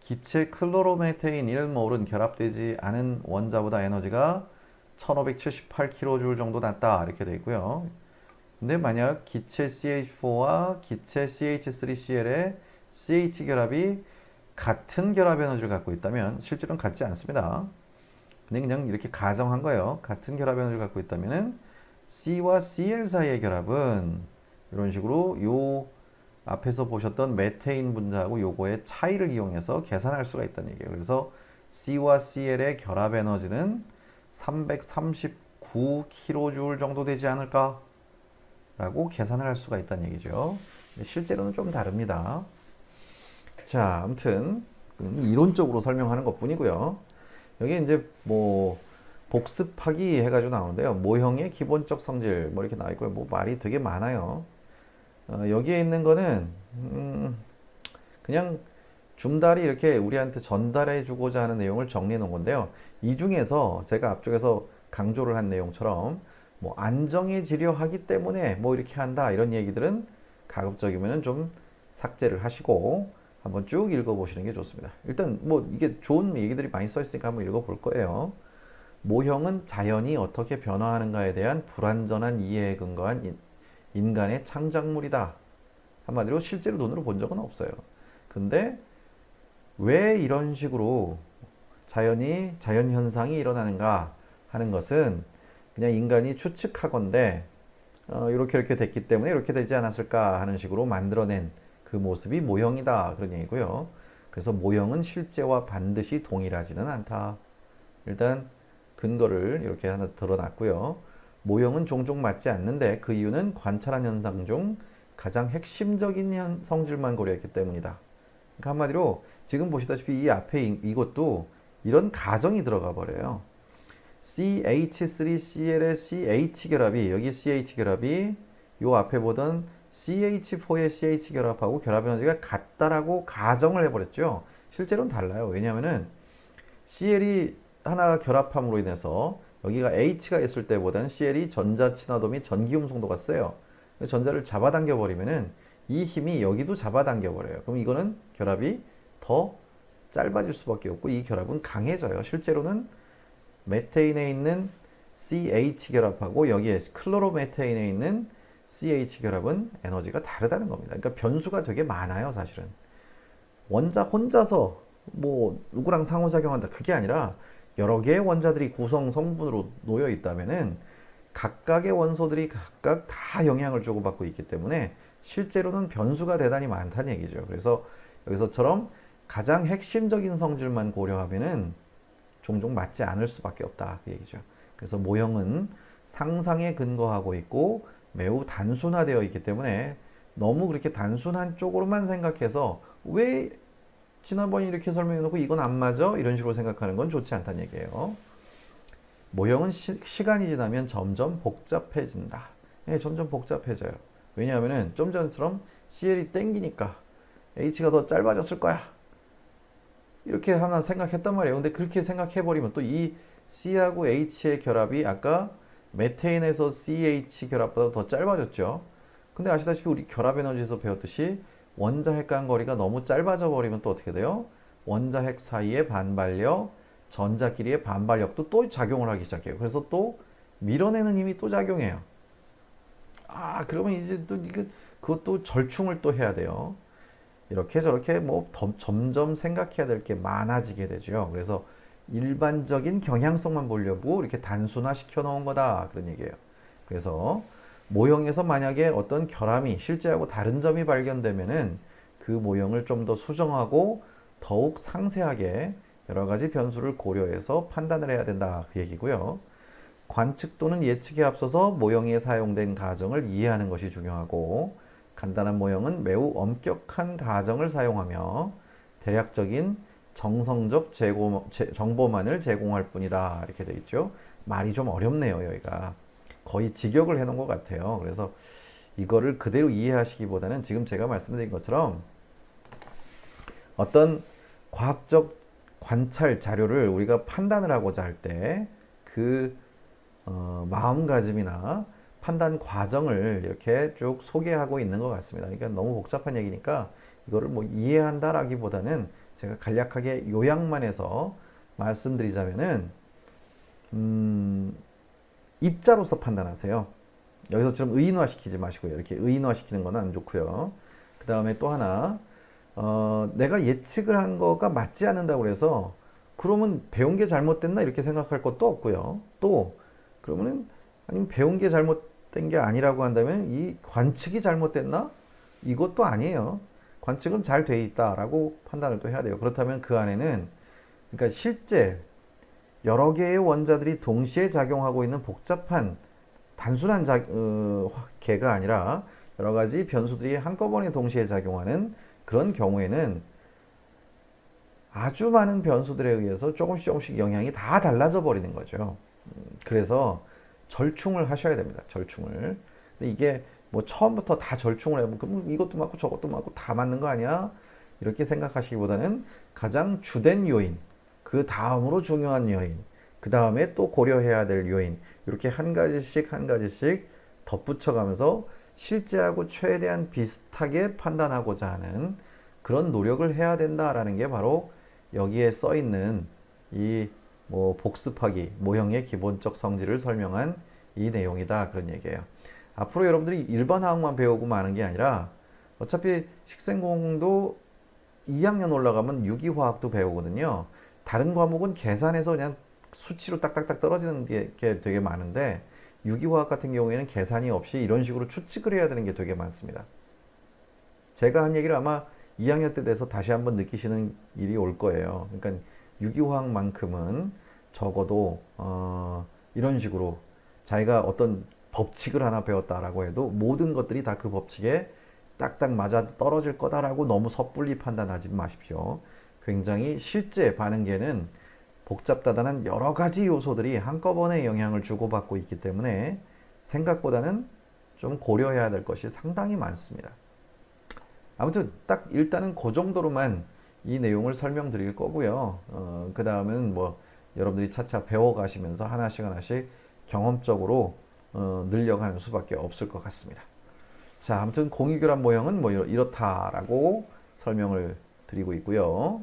기체 클로로메테인 1몰은 결합되지 않은 원자보다 에너지가 1578kJ 정도 낮다. 이렇게 되어 있고요. 근데 만약 기체 CH4와 기체 CH3Cl의 CH 결합이 같은 결합 에너지를 갖고 있다면, 실제로는 같지 않습니다. 근데 그냥 이렇게 가정한 거예요. 같은 결합 에너지를 갖고 있다면은 C와 Cl 사이의 결합은 이런 식으로 요 앞에서 보셨던 메테인 분자하고 요거의 차이를 이용해서 계산할 수가 있다는 얘기예요. 그래서 C와 Cl의 결합 에너지는 339kJ 정도 되지 않을까? 라고 계산을 할 수가 있다는 얘기죠. 실제로는 좀 다릅니다. 자, 아무튼 이론적으로 설명하는 것뿐이고요. 여기 이제 뭐 복습하기 해가지고 나오는데요. 모형의 기본적 성질 뭐 이렇게 나와 있고요. 뭐 말이 되게 많아요. 여기에 있는 거는 그냥 줌달이 이렇게 우리한테 전달해 주고자 하는 내용을 정리해 놓은 건데요. 이 중에서 제가 앞쪽에서 강조를 한 내용처럼 뭐 안정해지려 하기 때문에 뭐 이렇게 한다 이런 얘기들은 가급적이면 좀 삭제를 하시고 한번 쭉 읽어보시는 게 좋습니다. 일단 뭐 이게 좋은 얘기들이 많이 써 있으니까 한번 읽어볼 거예요. 모형은 자연이 어떻게 변화하는가에 대한 불완전한 이해에 근거한 인간의 창작물이다. 한마디로 실제로 눈으로 본 적은 없어요. 근데 왜 이런 식으로 자연 현상이 일어나는가 하는 것은 그냥 인간이 추측하건대 이렇게 됐기 때문에 이렇게 되지 않았을까 하는 식으로 만들어낸 그 모습이 모형이다 그런 얘기고요. 그래서 모형은 실제와 반드시 동일하지는 않다. 일단 근거를 이렇게 하나 드러났고요. 모형은 종종 맞지 않는데 그 이유는 관찰한 현상 중 가장 핵심적인 성질만 고려했기 때문이다. 그러니까 한마디로 지금 보시다시피 이 앞에 이것도 이런 가정이 들어가 버려요. CH3Cl의 CH 결합이 여기 CH 결합이 요 앞에 보던 CH4의 CH 결합하고 결합 에너지가 같다라고 가정을 해버렸죠. 실제로는 달라요. 왜냐하면은 CL이 하나가 결합함으로 인해서 여기가 H가 있을 때보다는 CL이 전자 친화도 및 전기 음성도가 세요. 전자를 잡아당겨 버리면은 이 힘이 여기도 잡아당겨 버려요. 그럼 이거는 결합이 더 짧아질 수밖에 없고 이 결합은 강해져요. 실제로는 메테인에 있는 CH 결합하고 여기에 클로로메테인에 있는 CH 결합은 에너지가 다르다는 겁니다. 그러니까 변수가 되게 많아요, 사실은. 원자 혼자서 뭐 누구랑 상호작용한다 그게 아니라 여러 개의 원자들이 구성 성분으로 놓여 있다면은 각각의 원소들이 각각 다 영향을 주고받고 있기 때문에 실제로는 변수가 대단히 많다는 얘기죠. 그래서 여기서처럼 가장 핵심적인 성질만 고려하면은 종종 맞지 않을 수밖에 없다 그 얘기죠. 그래서 모형은 상상에 근거하고 있고 매우 단순화되어 있기 때문에 너무 그렇게 단순한 쪽으로만 생각해서 왜 지난번에 이렇게 설명해 놓고 이건 안 맞아? 이런 식으로 생각하는 건 좋지 않다는 얘기예요. 모형은 시간이 지나면 점점 복잡해진다. 예, 점점 복잡해져요. 왜냐하면은 좀 전처럼 CL이 땡기니까 H가 더 짧아졌을 거야. 이렇게 하나 생각했단 말이에요. 근데 그렇게 생각해버리면 또 이 C하고 H의 결합이 아까 메테인에서 CH 결합보다 더 짧아졌죠. 근데 아시다시피 우리 결합 에너지에서 배웠듯이 원자핵 간 거리가 너무 짧아져 버리면 또 어떻게 돼요? 원자핵 사이의 반발력, 전자끼리의 반발력도 또 작용을 하기 시작해요. 그래서 또 밀어내는 힘이 또 작용해요. 아, 그러면 이제 또 그것도 절충을 또 해야 돼요. 이렇게 저렇게 뭐 점점 생각해야 될 게 많아지게 되죠. 그래서 일반적인 경향성만 보려고 이렇게 단순화 시켜 놓은 거다 그런 얘기예요. 그래서 모형에서 만약에 어떤 결함이 실제하고 다른 점이 발견되면은 그 모형을 좀 더 수정하고 더욱 상세하게 여러 가지 변수를 고려해서 판단을 해야 된다 그 얘기고요. 관측 또는 예측에 앞서서 모형에 사용된 가정을 이해하는 것이 중요하고 간단한 모형은 매우 엄격한 가정을 사용하며 대략적인 정성적 정보만을 제공할 뿐이다 이렇게 되어 있죠. 말이 좀 어렵네요 여기가. 거의 직역을 해놓은 것 같아요. 그래서 이거를 그대로 이해하시기보다는 지금 제가 말씀드린 것처럼 어떤 과학적 관찰 자료를 우리가 판단을 하고자 할 때 그 마음가짐이나 판단 과정을 이렇게 쭉 소개하고 있는 것 같습니다. 그러니까 너무 복잡한 얘기니까 이거를 뭐 이해한다라기보다는 제가 간략하게 요약만 해서 말씀드리자면은 입자로서 판단하세요. 여기서처럼 의인화시키지 마시고요. 이렇게 의인화시키는 건 안 좋고요. 그 다음에 또 하나 내가 예측을 한 거가 맞지 않는다고 해서 그러면 배운 게 잘못됐나 이렇게 생각할 것도 없고요. 또 그러면은 아니면 배운 게 잘못된 게 아니라고 한다면 이 관측이 잘못됐나? 이것도 아니에요. 관측은 잘 돼 있다라고 판단을 또 해야 돼요. 그렇다면 그 안에는 그러니까 실제 여러 개의 원자들이 동시에 작용하고 있는 복잡한 단순한 개가 아니라 여러 가지 변수들이 한꺼번에 동시에 작용하는 그런 경우에는 아주 많은 변수들에 의해서 조금씩 영향이 다 달라져 버리는 거죠. 그래서 절충을 하셔야 됩니다. 절충을. 근데 이게 뭐 처음부터 다 절충을 해보면 그럼 이것도 맞고 저것도 맞고 다 맞는 거 아니야? 이렇게 생각하시기보다는 가장 주된 요인, 그 다음으로 중요한 요인, 그 다음에 또 고려해야 될 요인, 이렇게 한 가지씩 덧붙여가면서 실제하고 최대한 비슷하게 판단하고자 하는 그런 노력을 해야 된다라는 게 바로 여기에 써 있는 이 뭐 복습하기 모형의 기본적 성질을 설명한 이 내용이다, 그런 얘기예요. 앞으로 여러분들이 일반 화학만 배우고 마는 게 아니라 어차피 식생공도 2학년 올라가면 유기화학도 배우거든요. 다른 과목은 계산해서 그냥 수치로 딱딱딱 떨어지는 게 되게 많은데 유기화학 같은 경우에는 계산이 없이 이런 식으로 추측을 해야 되는 게 되게 많습니다. 제가 한 얘기를 아마 2학년 때 돼서 다시 한번 느끼시는 일이 올 거예요. 그러니까 유기화학만큼은 적어도 이런 식으로 자기가 어떤 법칙을 하나 배웠다라고 해도 모든 것들이 다 그 법칙에 딱딱 맞아 떨어질 거다라고 너무 섣불리 판단하지 마십시오. 굉장히 실제 반응계는 복잡다단한 여러 가지 요소들이 한꺼번에 영향을 주고받고 있기 때문에 생각보다는 좀 고려해야 될 것이 상당히 많습니다. 아무튼 딱 일단은 그 정도로만 이 내용을 설명드릴 거고요. 그 다음은 뭐 여러분들이 차차 배워가시면서 하나씩 경험적으로 늘려가는 수밖에 없을 것 같습니다. 자, 아무튼 공유결합 모형은 뭐 이렇다라고 설명을 드리고 있고요.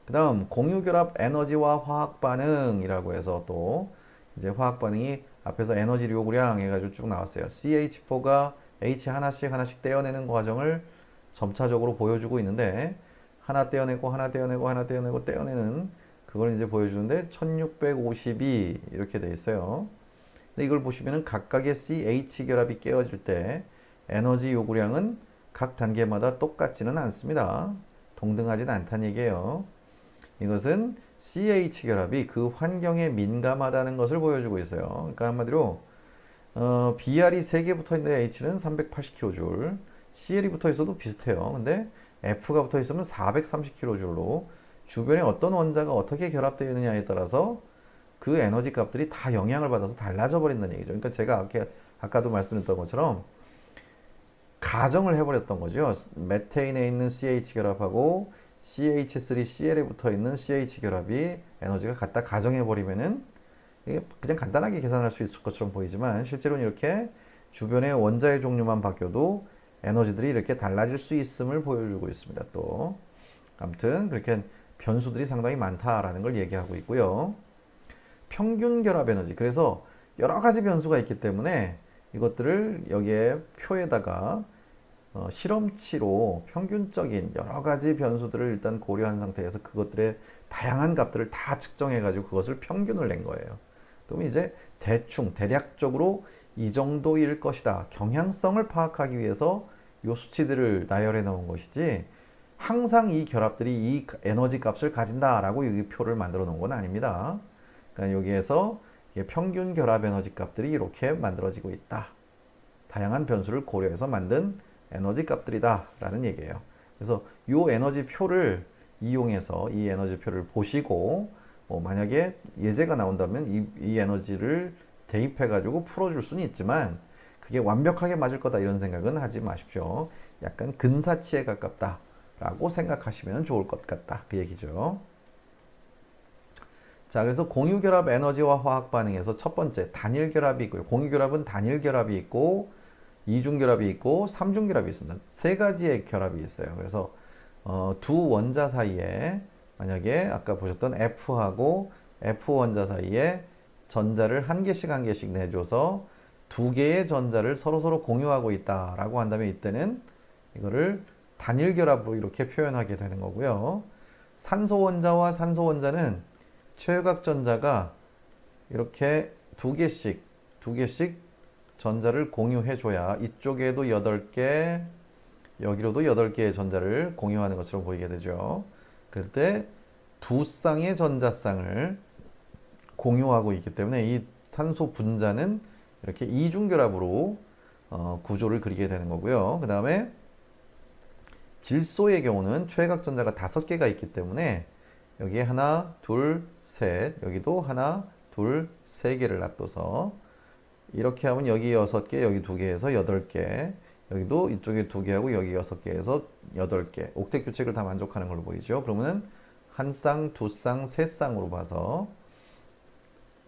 그 다음 공유결합 에너지와 화학반응이라고 해서 또 이제 화학반응이 앞에서 에너지 요구량 해가지고 쭉 나왔어요. CH4가 H 하나씩 떼어내는 과정을 점차적으로 보여주고 있는데 하나 떼어내고 떼어내는 그걸 이제 보여주는데 1652 이렇게 돼 있어요. 근데 이걸 보시면은 각각의 CH 결합이 깨어질 때 에너지 요구량은 각 단계마다 똑같지는 않습니다. 동등하진 않다는 얘기예요. 이것은 CH 결합이 그 환경에 민감하다는 것을 보여주고 있어요. 그러니까 한마디로 BR이 3개 붙어 있는데 H는 380kJ, CL이 붙어 있어도 비슷해요. 근데 F가 붙어 있으면 430kJ로 주변에 어떤 원자가 어떻게 결합되어 있느냐에 따라서 그 에너지 값들이 다 영향을 받아서 달라져 버린다는 얘기죠. 그러니까 제가 아까도 말씀드렸던 것처럼 가정을 해버렸던 거죠. 메테인에 있는 CH 결합하고 CH3CL에 붙어 있는 CH 결합이 에너지가 같다 가정해버리면은 이게 그냥 간단하게 계산할 수 있을 것처럼 보이지만 실제로는 이렇게 주변의 원자의 종류만 바뀌어도 에너지들이 이렇게 달라질 수 있음을 보여주고 있습니다. 또 아무튼 그렇게 변수들이 상당히 많다라는 걸 얘기하고 있고요. 평균 결합 에너지, 그래서 여러 가지 변수가 있기 때문에 이것들을 여기에 표에다가 실험치로 평균적인 여러 가지 변수들을 일단 고려한 상태에서 그것들의 다양한 값들을 다 측정해 가지고 그것을 평균을 낸 거예요. 그러면 이제 대략적으로 이 정도일 것이다, 경향성을 파악하기 위해서 이 수치들을 나열해 놓은 것이지 항상 이 결합들이 이 에너지 값을 가진다라고 여기 표를 만들어 놓은 건 아닙니다. 그러니까 여기에서 평균 결합 에너지 값들이 이렇게 만들어지고 있다. 다양한 변수를 고려해서 만든 에너지 값들이다 라는 얘기예요. 그래서 이 에너지 표를 이용해서 이 에너지 표를 보시고 만약에 예제가 나온다면 이 에너지를 대입해 가지고 풀어줄 수는 있지만 그게 완벽하게 맞을 거다 이런 생각은 하지 마십시오. 약간 근사치에 가깝다 라고 생각하시면 좋을 것 같다, 그 얘기죠. 자, 그래서 공유결합 에너지와 화학 반응에서 첫 번째 단일결합이 있고요. 공유결합은 단일결합이 있고 이중결합이 있고 삼중결합이 있습니다. 세 가지의 결합이 있어요. 그래서 두 원자 사이에 만약에 아까 보셨던 F하고 F 원자 사이에 전자를 한 개씩 내줘서 두 개의 전자를 서로 공유하고 있다라고 한다면 이때는 이거를 단일결합으로 이렇게 표현하게 되는 거고요. 산소 원자와 산소 원자는 최외각 전자가 이렇게 두 개씩 전자를 공유해줘야 이쪽에도 8개, 여기로도 8개의 전자를 공유하는 것처럼 보이게 되죠. 그럴 때 두 쌍의 전자쌍을 공유하고 있기 때문에 이 산소 분자는 이렇게 이중결합으로 구조를 그리게 되는 거고요. 그 다음에 질소의 경우는 최각전자가 5개가 있기 때문에 여기에 하나, 둘, 셋, 여기도 하나, 둘, 세 개를 놔둬서 이렇게 하면 여기 6개, 여기 2개에서 8개, 여기도 이쪽에 2개하고 여기 6개에서 8개. 옥텟 규칙을 다 만족하는 걸로 보이죠. 그러면은 한 쌍, 두 쌍, 세 쌍으로 봐서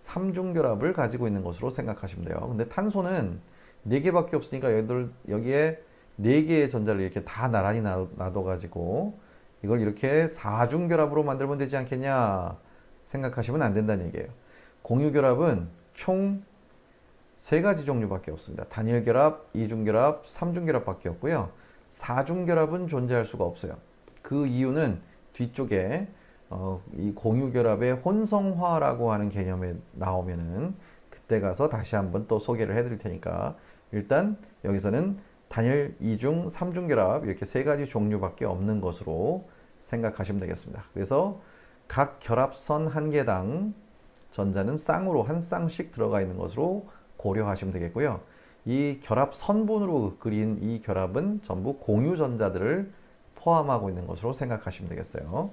3중결합을 가지고 있는 것으로 생각하시면 돼요. 근데 탄소는 4개밖에 없으니까 여기에 4개의 전자를 이렇게 다 나란히 놔둬가지고 이걸 이렇게 4중결합으로 만들면 되지 않겠냐 생각하시면 안 된다는 얘기예요. 공유결합은 총 3가지 종류밖에 없습니다. 단일결합, 이중결합, 삼중결합밖에 없고요. 4중결합은 존재할 수가 없어요. 그 이유는 뒤쪽에 이 공유결합의 혼성화라고 하는 개념에 나오면은 그때 가서 다시 한번 또 소개를 해드릴 테니까 일단 여기서는 단일, 이중, 삼중결합 이렇게 3가지 종류밖에 없는 것으로 생각하시면 되겠습니다. 그래서 각 결합선 한 개당 전자는 쌍으로 한 쌍씩 들어가 있는 것으로 고려하시면 되겠고요. 이 결합 선분으로 그린 이 결합은 전부 공유 전자들을 포함하고 있는 것으로 생각하시면 되겠어요.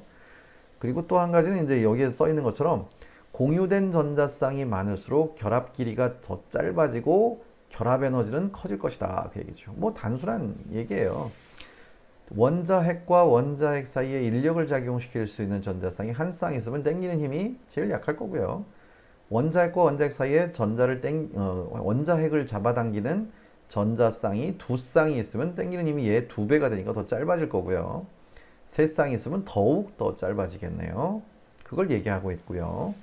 그리고 또 한 가지는 이제 여기에 써 있는 것처럼 공유된 전자쌍이 많을수록 결합 길이가 더 짧아지고 결합 에너지는 커질 것이다. 그 얘기죠. 뭐 단순한 얘기예요. 원자핵과 원자핵 사이에 인력을 작용시킬 수 있는 전자쌍이 한 쌍 있으면 당기는 힘이 제일 약할 거고요. 원자핵과 원자핵 사이에 원자핵을 잡아당기는 전자쌍이 2쌍이 있으면 당기는 힘이 얘 2배가 되니까 더 짧아질 거고요. 3쌍이 있으면 더욱 더 짧아지겠네요. 그걸 얘기하고 있고요.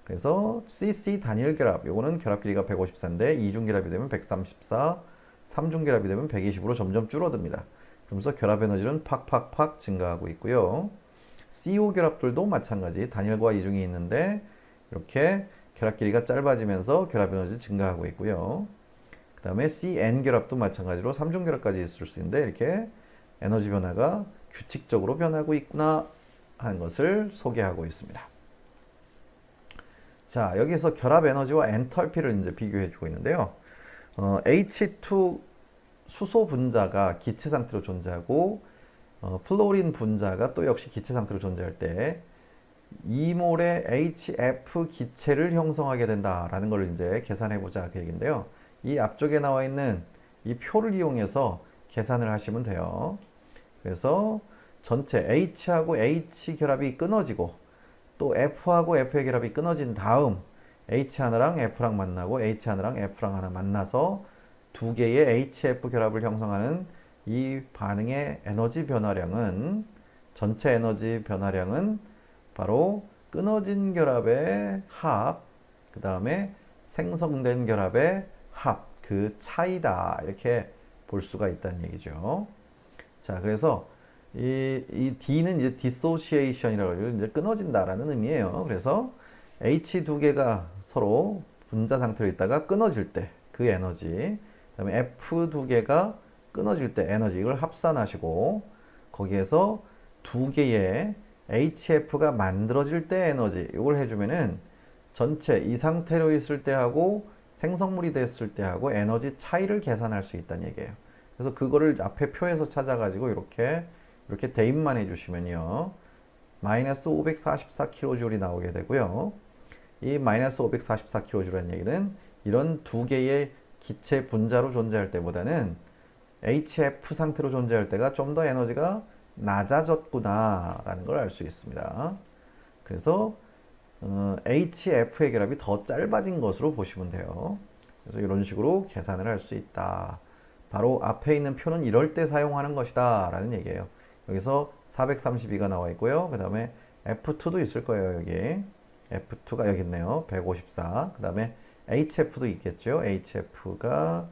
그래서 CC 단일 결합, 요거는 결합 길이가 154인데 이중 결합이 되면 134, 삼중 결합이 되면 120으로 점점 줄어듭니다. 그러면서 결합 에너지는 팍팍팍 증가하고 있고요. CO 결합들도 마찬가지 단일과 이중이 있는데 이렇게 결합 길이가 짧아지면서 결합 에너지 증가하고 있고요. 그 다음에 CN 결합도 마찬가지로 삼중 결합까지 있을 수 있는데 이렇게 에너지 변화가 규칙적으로 변하고 있구나 하는 것을 소개하고 있습니다. 자, 여기서 결합 에너지와 엔탈피를 이제 비교해 주고 있는데요. H2 수소 분자가 기체 상태로 존재하고 플로린 분자가 또 역시 기체 상태로 존재할 때 2몰의 HF 기체를 형성하게 된다라는 걸 이제 계산해 보자 그 얘기인데요. 이 앞쪽에 나와 있는 이 표를 이용해서 계산을 하시면 돼요. 그래서 전체 H하고 H 결합이 끊어지고 또 F하고 F의 결합이 끊어진 다음 H 하나랑 F랑 만나고 H 하나랑 F랑 하나 만나서 2개의 HF 결합을 형성하는 이 반응의 에너지 변화량은 전체 에너지 변화량은 바로 끊어진 결합의 합, 그 다음에 생성된 결합의 합, 그 차이다 이렇게 볼 수가 있다는 얘기죠. 자, 그래서 이 D는 이제 dissociation이라고 해서 이제 끊어진다라는 의미예요. 그래서 H 2개가 서로 분자 상태로 있다가 끊어질 때 그 에너지, 그다음에 F 2개가 끊어질 때 에너지 이걸 합산하시고 거기에서 2개의 HF가 만들어질 때 에너지 이걸 해주면은 전체 이 상태로 있을 때하고 생성물이 됐을 때하고 에너지 차이를 계산할 수 있다는 얘기예요. 그래서 그거를 앞에 표에서 찾아가지고 이렇게 대입만 해주시면요. 마이너스 544kJ이 나오게 되고요. 이 마이너스 544kJ라는 얘기는 이런 2개의 기체 분자로 존재할 때보다는 HF 상태로 존재할 때가 좀 더 에너지가 낮아졌구나 라는 걸 알 수 있습니다. 그래서 HF의 결합이 더 짧아진 것으로 보시면 돼요. 그래서 이런 식으로 계산을 할 수 있다. 바로 앞에 있는 표는 이럴 때 사용하는 것이다 라는 얘기예요. 여기서 432가 나와 있고요. 그 다음에 F2도 있을 거예요. 여기 F2가 여기 있네요. 154. 그 다음에 HF도 있겠죠. HF가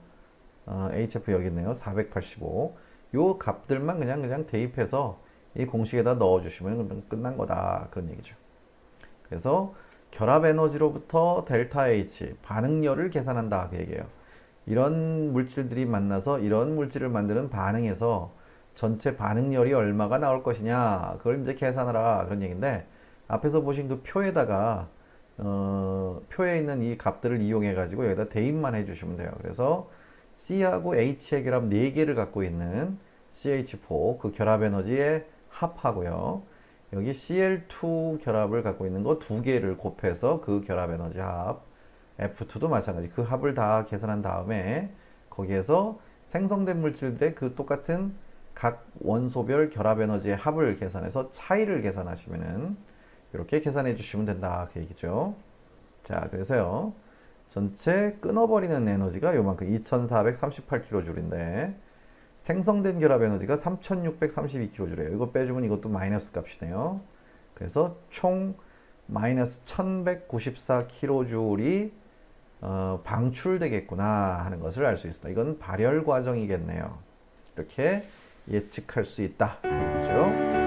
HF 여기 있네요. 485. 요 값들만 그냥 대입해서 이 공식에다 넣어주시면 끝난 거다. 그런 얘기죠. 그래서 결합 에너지로부터 델타 H 반응열을 계산한다. 그 얘기예요. 이런 물질들이 만나서 이런 물질을 만드는 반응에서 전체 반응열이 얼마가 나올 것이냐 그걸 이제 계산하라 그런 얘기인데 앞에서 보신 그 표에다가 표에 있는 이 값들을 이용해 가지고 여기다 대입만 해주시면 돼요. 그래서 C하고 H의 결합 4개를 갖고 있는 CH4 그 결합 에너지의 합하고요. 여기 Cl2 결합을 갖고 있는 거 2개를 곱해서 그 결합 에너지 합, F2도 마찬가지 그 합을 다 계산한 다음에 거기에서 생성된 물질들의 그 똑같은 각 원소별 결합 에너지의 합을 계산해서 차이를 계산하시면은 이렇게 계산해 주시면 된다 그 얘기죠. 자, 그래서요. 전체 끊어버리는 에너지가 요만큼 2438kJ인데 생성된 결합 에너지가 3632kJ래요. 이거 빼주면 이것도 마이너스 값이네요. 그래서 총 마이너스 1194kJ이 방출되겠구나 하는 것을 알 수 있습니다. 이건 발열 과정이겠네요. 이렇게 예측할 수 있다. 그렇죠?